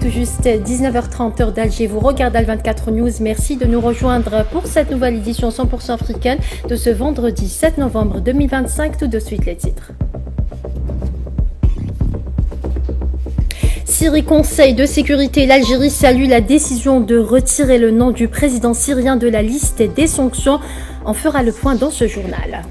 tout juste 19h30 heure d'Alger. Vous regardez Al24 News. Merci de nous rejoindre pour cette nouvelle édition 100% africaine de ce vendredi 7 novembre 2025. Tout de suite les titres. Syrie Conseil de sécurité, l'Algérie salue la décision de retirer le nom du président syrien de la liste des sanctions. On fera le point dans ce journal.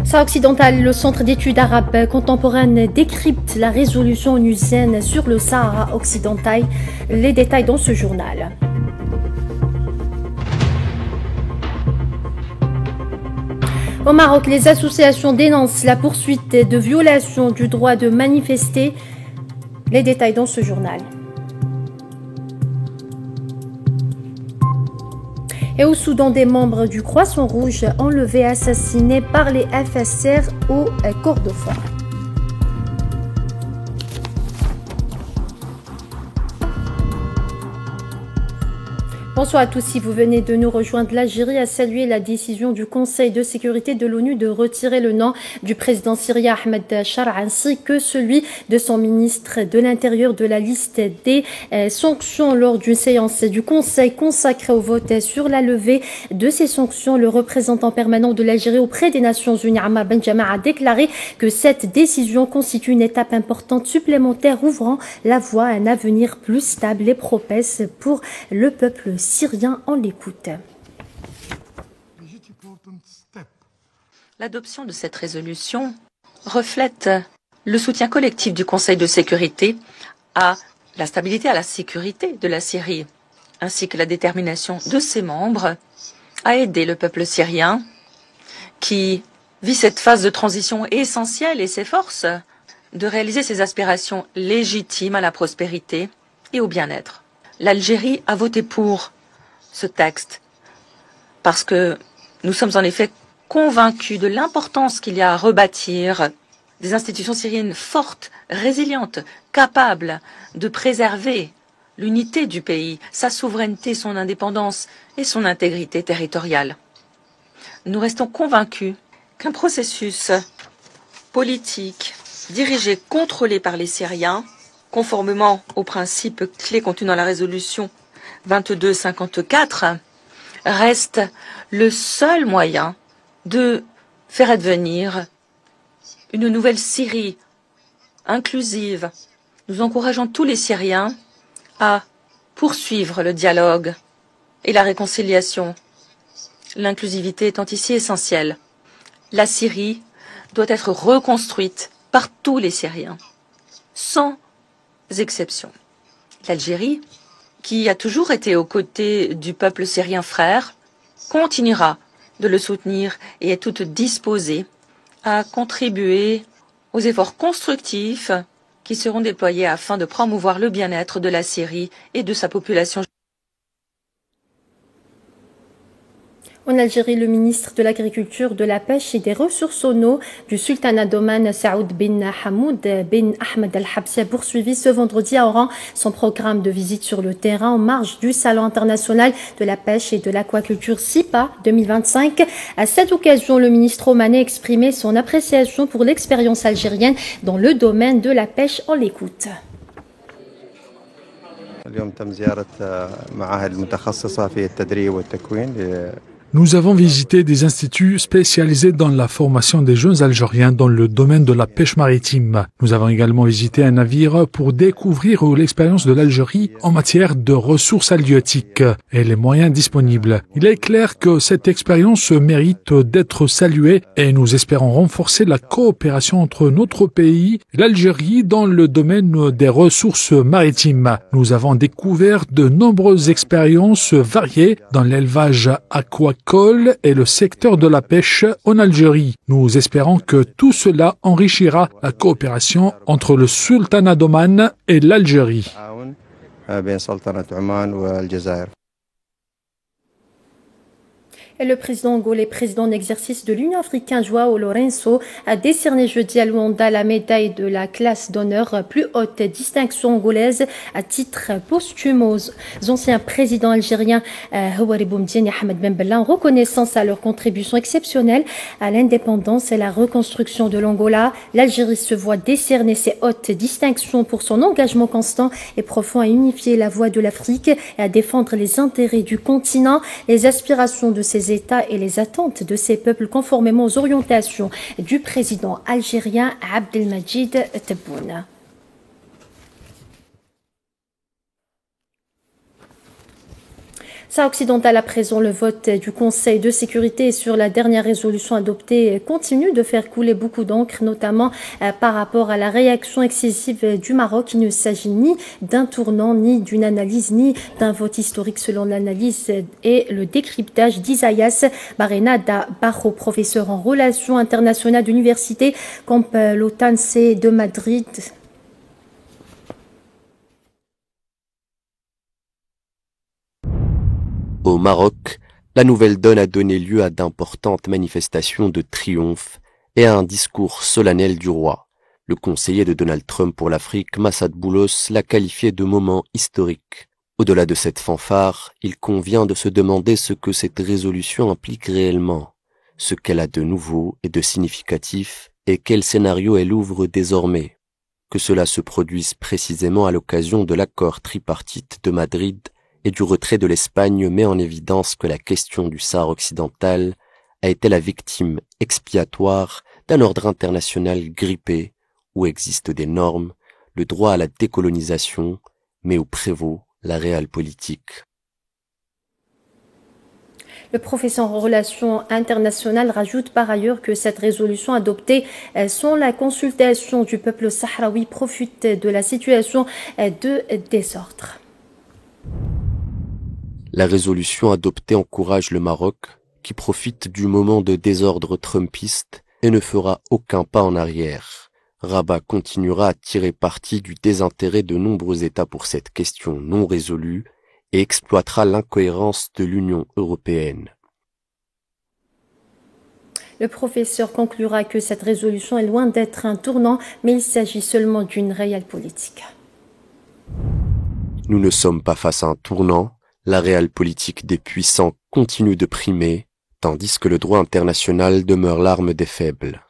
Sahara occidental, le centre d'études arabes contemporaines décrypte la résolution onusienne sur le Sahara occidental. Les détails dans ce journal. Au Maroc, les associations dénoncent la poursuite de violations du droit de manifester. Les détails dans ce journal. Et au Soudan, des membres du Croissant Rouge enlevés, assassinés par les FSR au Kordofan. Bonsoir à tous, si vous venez de nous rejoindre, l'Algérie a salué la décision du Conseil de sécurité de l'ONU de retirer le nom du président syrien Ahmed Shara ainsi que celui de son ministre de l'Intérieur de la liste des sanctions lors d'une séance du Conseil consacrée au vote sur la levée de ces sanctions. Le représentant permanent de l'Algérie auprès des Nations Unies, Ammar Benjama, a déclaré que cette décision constitue une étape importante supplémentaire ouvrant la voie à un avenir plus stable et propice pour le peuple syrien. En l'écoute. L'adoption de cette résolution reflète le soutien collectif du Conseil de sécurité à la stabilité, à la sécurité de la Syrie, ainsi que la détermination de ses membres à aider le peuple syrien qui vit cette phase de transition essentielle et s'efforce de réaliser ses aspirations légitimes à la prospérité et au bien-être. L'Algérie a voté pour ce texte parce que nous sommes en effet convaincus de l'importance qu'il y a à rebâtir des institutions syriennes fortes, résilientes, capables de préserver l'unité du pays, sa souveraineté, son indépendance et son intégrité territoriale. Nous restons convaincus qu'un processus politique dirigé, contrôlé par les Syriens, conformément aux principes clés contenus dans la résolution 2254, reste le seul moyen de faire advenir une nouvelle Syrie inclusive. Nous encourageons tous les Syriens à poursuivre le dialogue et la réconciliation. L'inclusivité étant ici essentielle. La Syrie doit être reconstruite par tous les Syriens, sans exception. L'Algérie, qui a toujours été aux côtés du peuple syrien frère, continuera de le soutenir et est toute disposée à contribuer aux efforts constructifs qui seront déployés afin de promouvoir le bien-être de la Syrie et de sa population. En Algérie, le ministre de l'Agriculture, de la Pêche et des Ressources en eau du Sultanat d'Oman, Saoud bin Hamoud bin Ahmed Al-Habsi, a poursuivi ce vendredi à Oran son programme de visite sur le terrain en marge du Salon international de la pêche et de l'aquaculture SIPA 2025. À cette occasion, le ministre omanais a exprimé son appréciation pour l'expérience algérienne dans le domaine de la pêche. On l'écoute. Nous avons visité des instituts spécialisés dans la formation des jeunes Algériens dans le domaine de la pêche maritime. Nous avons également visité un navire pour découvrir l'expérience de l'Algérie en matière de ressources halieutiques et les moyens disponibles. Il est clair que cette expérience mérite d'être saluée et nous espérons renforcer la coopération entre notre pays et l'Algérie dans le domaine des ressources maritimes. Nous avons découvert de nombreuses expériences variées dans l'élevage aquaculture et le secteur de la pêche en Algérie. Nous espérons que tout cela enrichira la coopération entre le Sultanat d'Oman et l'Algérie. Et le président angolais, président en exercice de l'Union africaine, João Lourenço, a décerné jeudi à Luanda la médaille de la classe d'honneur, plus haute distinction angolaise à titre posthume aux anciens présidents algériens Houari Boumediene et Ahmed Ben Bella, en reconnaissance à leur contribution exceptionnelle à l'indépendance et la reconstruction de l'Angola. L'Algérie se voit décerner ces hautes distinctions pour son engagement constant et profond à unifier la voix de l'Afrique et à défendre les intérêts du continent, les aspirations de ses États et les attentes de ces peuples conformément aux orientations du président algérien Abdelmadjid Tebboune. Sahara occidentale à présent, le vote du Conseil de sécurité sur la dernière résolution adoptée continue de faire couler beaucoup d'encre, notamment par rapport à la réaction excessive du Maroc. Il ne s'agit ni d'un tournant, ni d'une analyse, ni d'un vote historique selon l'analyse et le décryptage d'Isaias Barenada Barro, professeur en relations internationales d'université Complutense de Madrid. Au Maroc, la nouvelle donne a donné lieu à d'importantes manifestations de triomphe et à un discours solennel du roi. Le conseiller de Donald Trump pour l'Afrique, Massad Boulos, l'a qualifié de moment historique. Au-delà de cette fanfare, il convient de se demander ce que cette résolution implique réellement, ce qu'elle a de nouveau et de significatif et quel scénario elle ouvre désormais. Que cela se produise précisément à l'occasion de l'accord tripartite de Madrid et du retrait de l'Espagne met en évidence que la question du Sahara occidental a été la victime expiatoire d'un ordre international grippé où existent des normes, le droit à la décolonisation, mais où prévaut la réelle politique. Le professeur en relations internationales rajoute par ailleurs que cette résolution adoptée sans la consultation du peuple sahraoui profite de la situation de désordre. La résolution adoptée encourage le Maroc, qui profite du moment de désordre trumpiste et ne fera aucun pas en arrière. Rabat continuera à tirer parti du désintérêt de nombreux États pour cette question non résolue et exploitera l'incohérence de l'Union européenne. Le professeur conclura que cette résolution est loin d'être un tournant, mais il s'agit seulement d'une réelle politique. Nous ne sommes pas face à un tournant. La réelle politique des puissants continue de primer, tandis que le droit international demeure l'arme des faibles.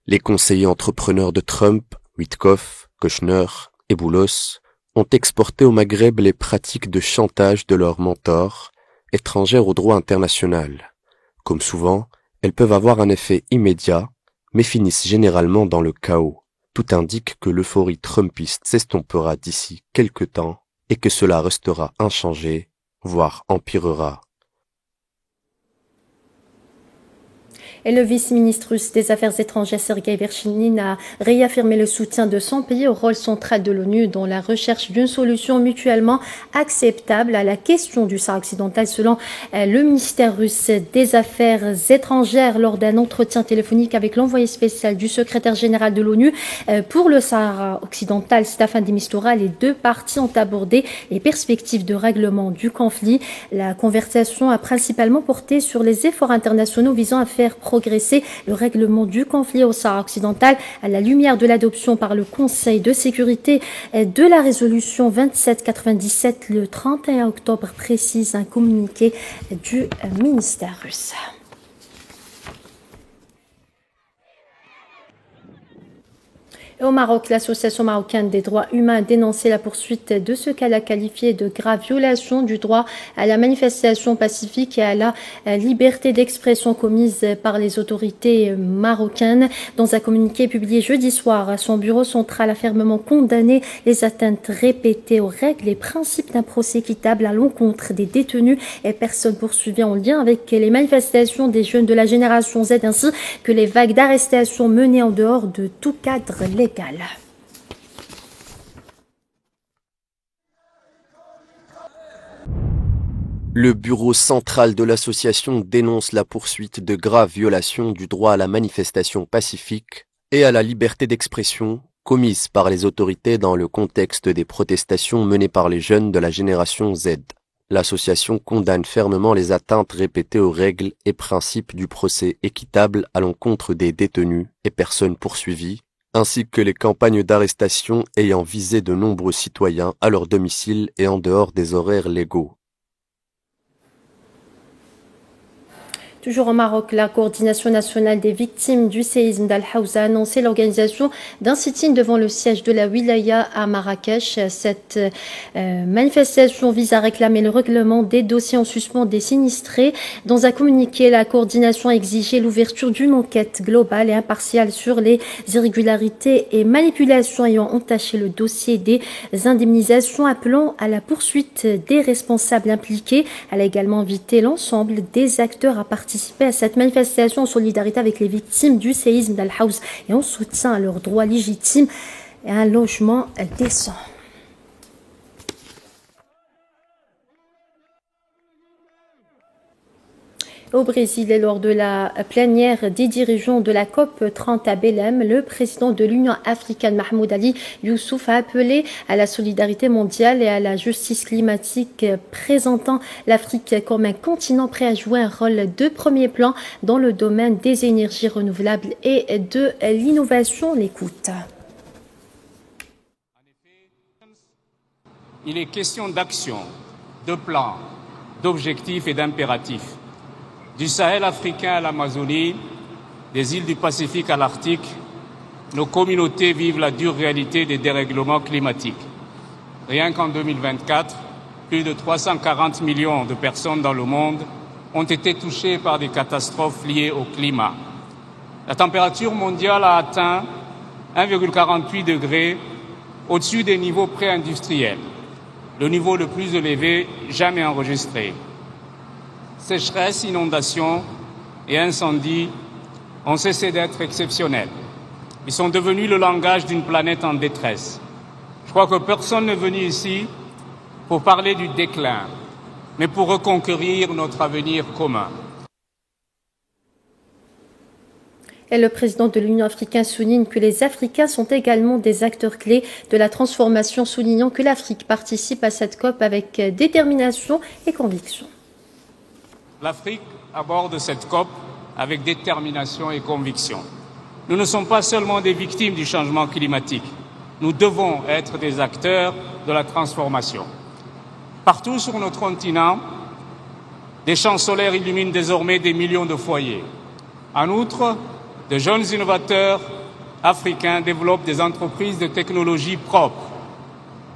Les conseillers entrepreneurs de Trump, Witkoff, Kushner et Boulos, ont exporté au Maghreb les pratiques de chantage de leurs mentors, étrangères au droit international. Comme souvent, elles peuvent avoir un effet immédiat, mais finissent généralement dans le chaos. Tout indique que l'euphorie trumpiste s'estompera d'ici quelque temps et que cela restera inchangé, voire empirera. Et le vice-ministre russe des Affaires étrangères Sergueï Verchinin a réaffirmé le soutien de son pays au rôle central de l'ONU dans la recherche d'une solution mutuellement acceptable à la question du Sahara occidental, selon le ministère russe des Affaires étrangères lors d'un entretien téléphonique avec l'envoyé spécial du secrétaire général de l'ONU pour le Sahara occidental, Staffan de Mistura. Les deux parties ont abordé les perspectives de règlement du conflit. La conversation a principalement porté sur les efforts internationaux visant à faire progresser le règlement du conflit au Sahara occidental à la lumière de l'adoption par le Conseil de sécurité de la résolution 2797 le 31 octobre, précise un communiqué du ministère russe. Au Maroc, l'Association marocaine des droits humains a dénoncé la poursuite de ce qu'elle a qualifié de grave violation du droit à la manifestation pacifique et à la liberté d'expression commise par les autorités marocaines. Dans un communiqué publié jeudi soir, son bureau central a fermement condamné les atteintes répétées aux règles et principes d'un procès équitable à l'encontre des détenus et personnes poursuivies en lien avec les manifestations des jeunes de la génération Z, ainsi que les vagues d'arrestations menées en dehors de tout cadre légal. Le bureau central de l'association dénonce la poursuite de graves violations du droit à la manifestation pacifique et à la liberté d'expression commises par les autorités dans le contexte des protestations menées par les jeunes de la génération Z. L'association condamne fermement les atteintes répétées aux règles et principes du procès équitable à l'encontre des détenus et personnes poursuivies, ainsi que les campagnes d'arrestation ayant visé de nombreux citoyens à leur domicile et en dehors des horaires légaux. Toujours au Maroc, la coordination nationale des victimes du séisme d'Al-Hawza a annoncé l'organisation d'un sit-in devant le siège de la Wilaya à Marrakech. Cette manifestation vise à réclamer le règlement des dossiers en suspens des sinistrés. Dans un communiqué, la coordination a exigé l'ouverture d'une enquête globale et impartiale sur les irrégularités et manipulations ayant entaché le dossier des indemnisations, appelant à la poursuite des responsables impliqués. Elle a également invité l'ensemble des acteurs à participer à cette manifestation en solidarité avec les victimes du séisme d'Al-Hawza et en soutien à leurs droits légitimes et à un logement décent. Au Brésil, et lors de la plénière des dirigeants de la COP30 à Belém, le président de l'Union africaine, Mahmoud Ali Youssouf, a appelé à la solidarité mondiale et à la justice climatique, présentant l'Afrique comme un continent prêt à jouer un rôle de premier plan dans le domaine des énergies renouvelables et de l'innovation. L'écoute. Il est question d'action, de plans, d'objectifs et d'impératifs. Du Sahel africain à l'Amazonie, des îles du Pacifique à l'Arctique, nos communautés vivent la dure réalité des dérèglements climatiques. Rien qu'en 2024, plus de 340 millions de personnes dans le monde ont été touchées par des catastrophes liées au climat. La température mondiale a atteint 1,48 degrés au-dessus des niveaux pré-industriels, le niveau le plus élevé jamais enregistré. Sécheresse, inondations et incendies ont cessé d'être exceptionnels. Ils sont devenus le langage d'une planète en détresse. Je crois que personne n'est venu ici pour parler du déclin, mais pour reconquérir notre avenir commun. Et le président de l'Union africaine souligne que les Africains sont également des acteurs clés de la transformation, soulignant que l'Afrique participe à cette COP avec détermination et conviction. L'Afrique aborde cette COP avec détermination et conviction. Nous ne sommes pas seulement des victimes du changement climatique. Nous devons être des acteurs de la transformation. Partout sur notre continent, des champs solaires illuminent désormais des millions de foyers. En outre, de jeunes innovateurs africains développent des entreprises de technologie propres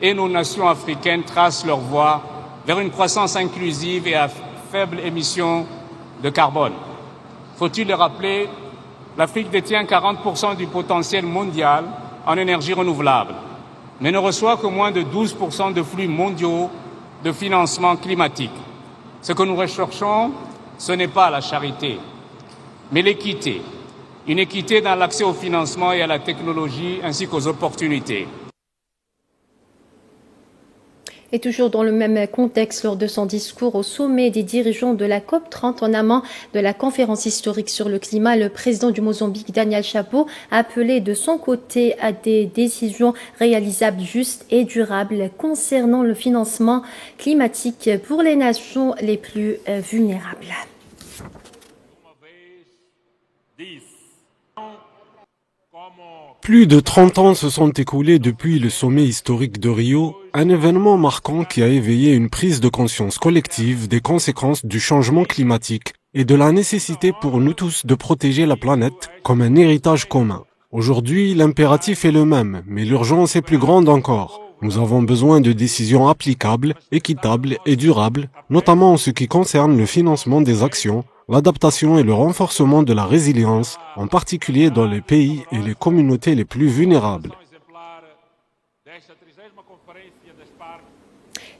et nos nations africaines tracent leur voie vers une croissance inclusive et à faible émission de carbone. Faut-il le rappeler, l'Afrique détient 40% du potentiel mondial en énergie renouvelable, mais ne reçoit que moins de 12% de flux mondiaux de financement climatique. Ce que nous recherchons, ce n'est pas la charité, mais l'équité. Une équité dans l'accès au financement et à la technologie ainsi qu'aux opportunités. Et toujours dans le même contexte, lors de son discours au sommet des dirigeants de la COP30 en amont de la conférence historique sur le climat, le président du Mozambique, Daniel Chapo, a appelé de son côté à des décisions réalisables, justes et durables concernant le financement climatique pour les nations les plus vulnérables. Plus de 30 ans se sont écoulés depuis le sommet historique de Rio, un événement marquant qui a éveillé une prise de conscience collective des conséquences du changement climatique et de la nécessité pour nous tous de protéger la planète comme un héritage commun. Aujourd'hui, l'impératif est le même, mais l'urgence est plus grande encore. Nous avons besoin de décisions applicables, équitables et durables, notamment en ce qui concerne le financement des actions, l'adaptation et le renforcement de la résilience, en particulier dans les pays et les communautés les plus vulnérables.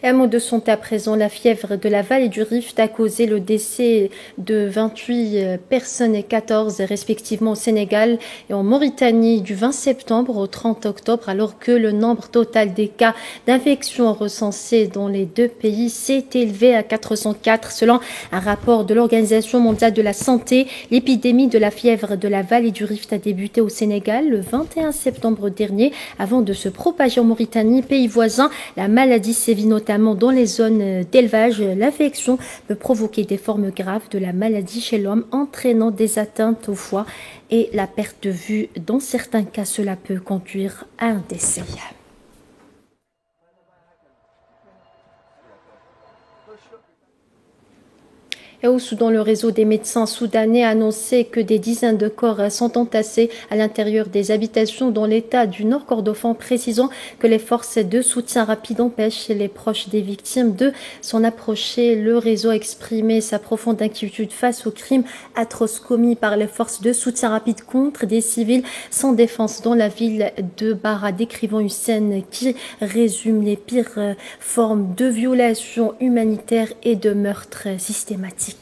Un mot de santé à présent. La fièvre de la vallée du Rift a causé le décès de 28 personnes et 14 respectivement au Sénégal et en Mauritanie du 20 septembre au 30 octobre, alors que le nombre total des cas d'infection recensés dans les deux pays s'est élevé à 404. Selon un rapport de l'Organisation mondiale de la santé, l'épidémie de la fièvre de la vallée du Rift a débuté au Sénégal le 21 septembre dernier avant de se propager l'élevage en Mauritanie, pays voisin. La maladie sévit notamment dans les zones d'élevage. L'infection peut provoquer des formes graves de la maladie chez l'homme, entraînant des atteintes au foie et la perte de vue. Dans certains cas, cela peut conduire à un décès. Et au Soudan, le réseau des médecins soudanais a annoncé que des dizaines de corps sont entassés à l'intérieur des habitations dans l'état du Nord Kordofan, précisant que les forces de soutien rapide empêchent les proches des victimes de s'en approcher. Le réseau a exprimé sa profonde inquiétude face aux crimes atroces commis par les forces de soutien rapide contre des civils sans défense dans la ville de Bara, décrivant une scène qui résume les pires formes de violations humanitaires et de meurtres systématiques.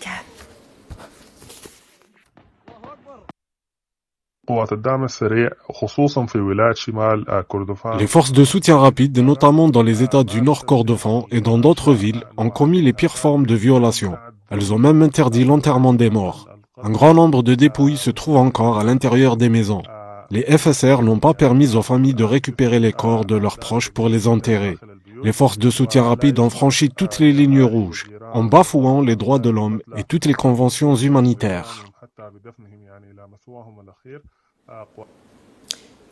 Les forces de soutien rapide, notamment dans les États du Nord Kordofan et dans d'autres villes, ont commis les pires formes de violation. Elles ont même interdit l'enterrement des morts. Un grand nombre de dépouilles se trouvent encore à l'intérieur des maisons. Les FSR n'ont pas permis aux familles de récupérer les corps de leurs proches pour les enterrer. Les forces de soutien rapide ont franchi toutes les lignes rouges, en bafouant les droits de l'homme et toutes les conventions humanitaires.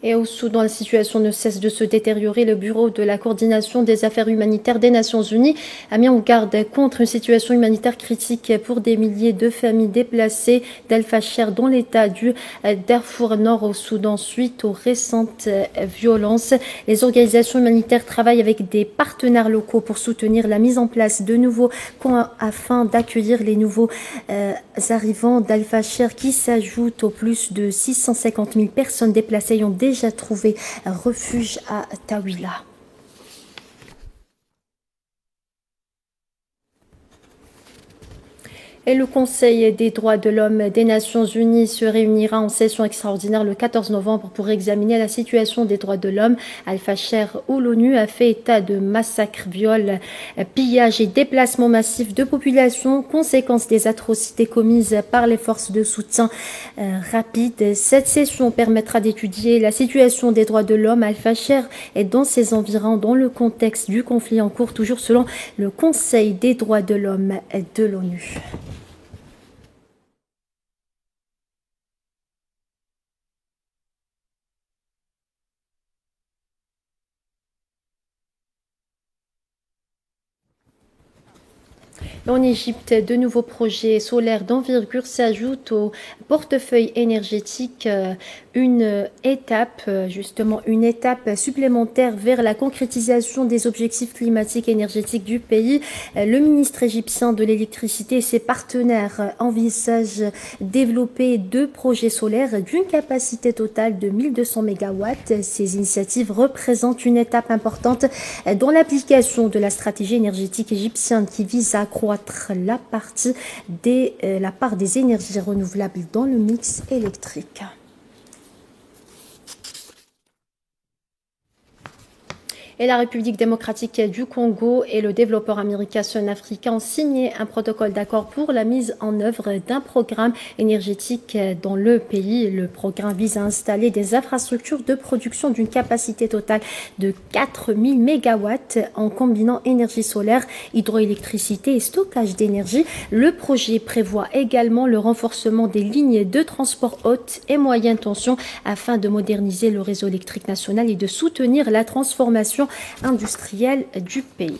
Et au Soudan, la situation ne cesse de se détériorer. Le Bureau de la coordination des affaires humanitaires des Nations Unies a mis en garde contre une situation humanitaire critique pour des milliers de familles déplacées d'Al-Fasher dans l'état du Darfour Nord au Soudan suite aux récentes violences. Les organisations humanitaires travaillent avec des partenaires locaux pour soutenir la mise en place de nouveaux camps afin d'accueillir les nouveaux arrivants d'Al-Fasher qui s'ajoutent aux plus de 650 000 personnes déplacées ayant déjà trouvé un refuge à Tawila. Et le Conseil des droits de l'homme des Nations Unies se réunira en session extraordinaire le 14 novembre pour examiner la situation des droits de l'homme. Al-Fasher, où l'ONU a fait état de massacres, viols, pillages et déplacements massifs de populations, conséquence des atrocités commises par les forces de soutien rapide. Cette session permettra d'étudier la situation des droits de l'homme à Al-Fasher et dans ses environs dans le contexte du conflit en cours, toujours selon le Conseil des droits de l'homme de l'ONU. En Égypte, de nouveaux projets solaires d'envergure s'ajoutent au portefeuille énergétique, une étape supplémentaire vers la concrétisation des objectifs climatiques et énergétiques du pays. Le ministre égyptien de l'électricité et ses partenaires envisagent développer 2 projets solaires d'une capacité totale de 1200 MW. Ces initiatives représentent une étape importante dans l'application de la stratégie énergétique égyptienne qui vise à accroître la part des énergies renouvelables dans le mix électrique. Et la République démocratique du Congo et le développeur américain Sun Africa ont signé un protocole d'accord pour la mise en œuvre d'un programme énergétique dans le pays. Le programme vise à installer des infrastructures de production d'une capacité totale de 4000 MW en combinant énergie solaire, hydroélectricité et stockage d'énergie. Le projet prévoit également le renforcement des lignes de transport haute et moyenne tension afin de moderniser le réseau électrique national et de soutenir la transformation industrielle du pays.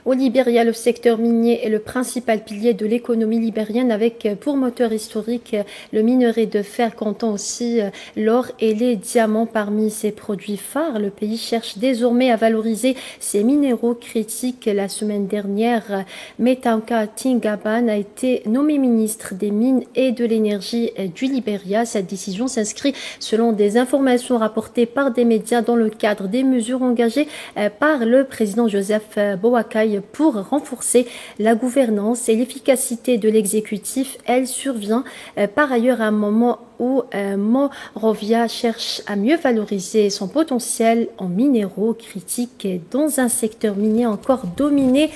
Au Libéria, le secteur minier est le principal pilier de l'économie libérienne avec pour moteur historique le minerai de fer comptant aussi l'or et les diamants parmi ses produits phares. Le pays cherche désormais à valoriser ses minéraux critiques. La semaine dernière, Metanka Tingaban a été nommé ministre des Mines et de l'Énergie du Libéria. Cette décision s'inscrit selon des informations rapportées par des médias dans le cadre des mesures engagées par le président Joseph Boakai travail pour renforcer la gouvernance et l'efficacité de l'exécutif. Elle survient par ailleurs à un moment où Monrovia cherche à mieux valoriser son potentiel en minéraux critiques dans un secteur minier encore dominé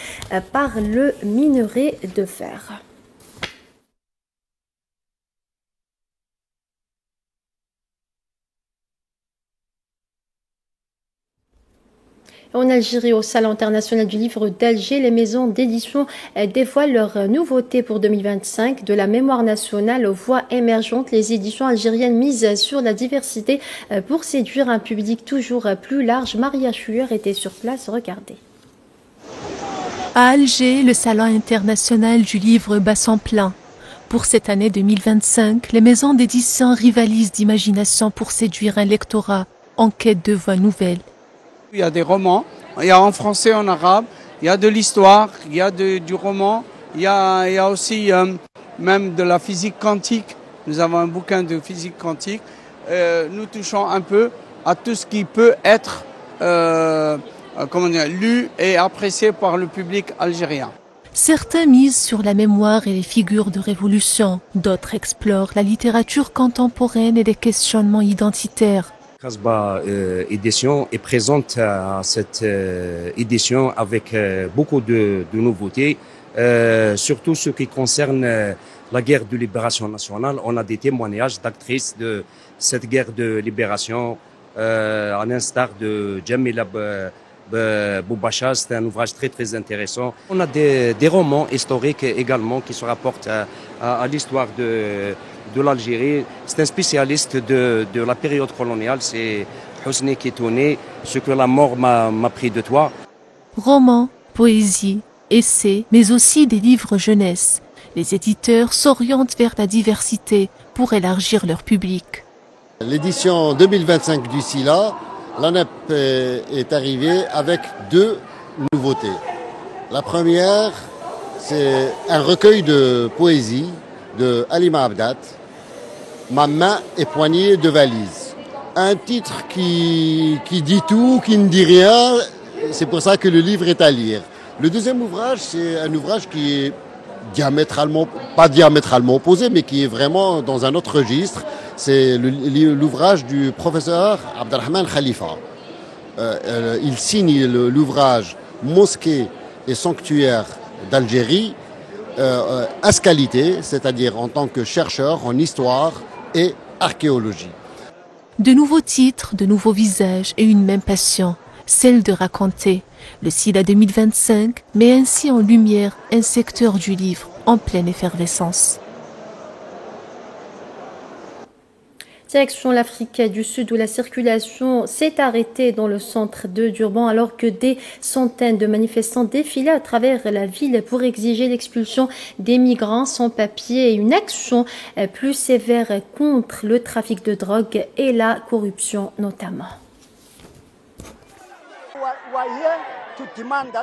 par le minerai de fer. En Algérie, au Salon international du livre d'Alger, les maisons d'édition dévoilent leurs nouveautés pour 2025. De la mémoire nationale aux voix émergentes, les éditions algériennes misent sur la diversité pour séduire un public toujours plus large. Maria Schuer était sur place, regardez. À Alger, le Salon international du livre bat son plein. Pour cette année 2025, les maisons d'édition rivalisent d'imagination pour séduire un lectorat en quête de voix nouvelles. Il y a des romans, il y a en français, en arabe, il y a de l'histoire, il y a du roman, il y a aussi même de la physique quantique. Nous avons un bouquin de physique quantique. Nous touchons un peu à tout ce qui peut être lu et apprécié par le public algérien. Certains misent sur la mémoire et les figures de révolution, d'autres explorent la littérature contemporaine et les questionnements identitaires. Kasbah édition est présente à cette édition avec beaucoup de nouveautés, surtout ce qui concerne la guerre de libération nationale. On a des témoignages d'actrices de cette guerre de libération, à l'instar de Jamila Boubacha. C'est un ouvrage très très intéressant. On a des romans historiques également qui se rapportent à l'histoire de l'Algérie. C'est un spécialiste de la période coloniale, c'est Hosni Kitouni, Ce que la mort m'a pris de toi. Romans, poésie, essais, mais aussi des livres jeunesse. Les éditeurs s'orientent vers la diversité pour élargir leur public. L'édition 2025 du SILA, l'ANEP est arrivée avec deux nouveautés. La première, c'est un recueil de poésie de Halima Abdat, Ma main et poignée de valise. Un titre qui dit tout, qui ne dit rien, c'est pour ça que le livre est à lire. Le deuxième ouvrage, c'est un ouvrage qui est pas diamétralement opposé, mais qui est vraiment dans un autre registre. C'est l'ouvrage du professeur Abdelrahman Khalifa. Il signe l'ouvrage Mosquée et sanctuaire d'Algérie à ce qualité, c'est-à-dire en tant que chercheur en histoire et archéologie. De nouveaux titres, de nouveaux visages et une même passion, celle de raconter. Le SILA 2025 met ainsi en lumière un secteur du livre en pleine effervescence. Direction l'Afrique du Sud où la circulation s'est arrêtée dans le centre de Durban alors que des centaines de manifestants défilaient à travers la ville pour exiger l'expulsion des migrants sans papier et une action plus sévère contre le trafic de drogue et la corruption notamment.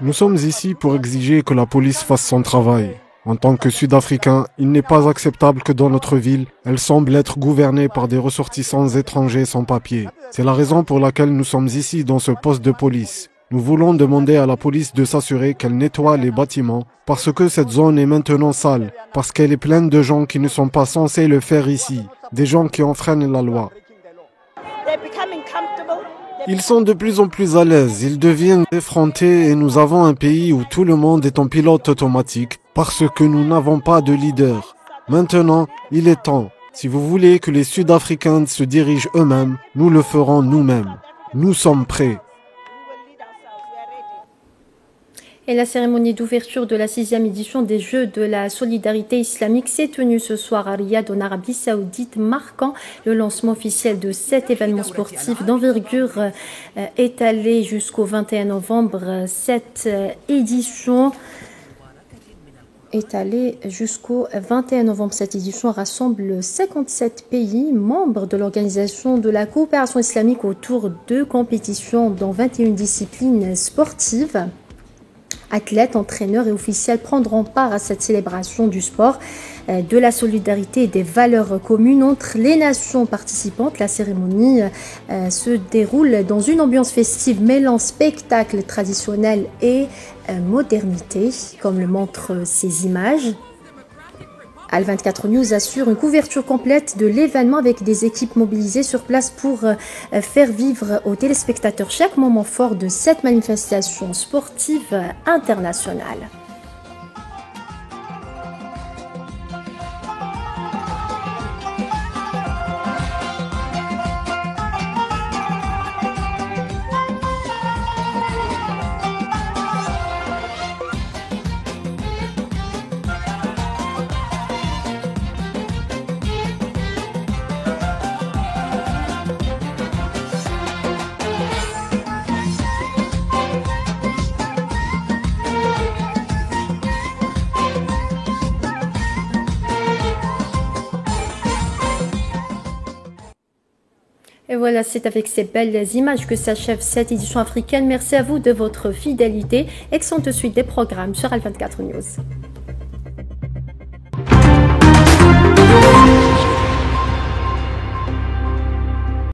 Nous sommes ici pour exiger que la police fasse son travail. En tant que Sud-Africains, il n'est pas acceptable que dans notre ville, elle semble être gouvernée par des ressortissants étrangers sans papier. C'est la raison pour laquelle nous sommes ici dans ce poste de police. Nous voulons demander à la police de s'assurer qu'elle nettoie les bâtiments parce que cette zone est maintenant sale, parce qu'elle est pleine de gens qui ne sont pas censés le faire ici, des gens qui enfreignent la loi. Ils sont de plus en plus à l'aise, ils deviennent effrontés et nous avons un pays où tout le monde est en pilote automatique parce que nous n'avons pas de leader. Maintenant, il est temps. Si vous voulez que les Sud-Africains se dirigent eux-mêmes, nous le ferons nous-mêmes. Nous sommes prêts. Et la cérémonie d'ouverture de la 6e édition des Jeux de la solidarité islamique s'est tenue ce soir à Riyad en Arabie Saoudite, marquant le lancement officiel de cet événement sportif d'envergure étalé jusqu'au 21 novembre. Cette édition cette édition rassemble 57 pays membres de l'Organisation de la coopération islamique autour de compétitions dans 21 disciplines sportives. Athlètes, entraîneurs et officiels prendront part à cette célébration du sport. de la solidarité et des valeurs communes entre les nations participantes. La cérémonie se déroule dans une ambiance festive mêlant spectacle traditionnel et modernité, comme le montrent ces images. Al24 News assure une couverture complète de l'événement avec des équipes mobilisées sur place pour faire vivre aux téléspectateurs chaque moment fort de cette manifestation sportive internationale. Et voilà, c'est avec ces belles images que s'achève cette édition africaine. Merci à vous de votre fidélité. Excellente suite des programmes sur Al24 News.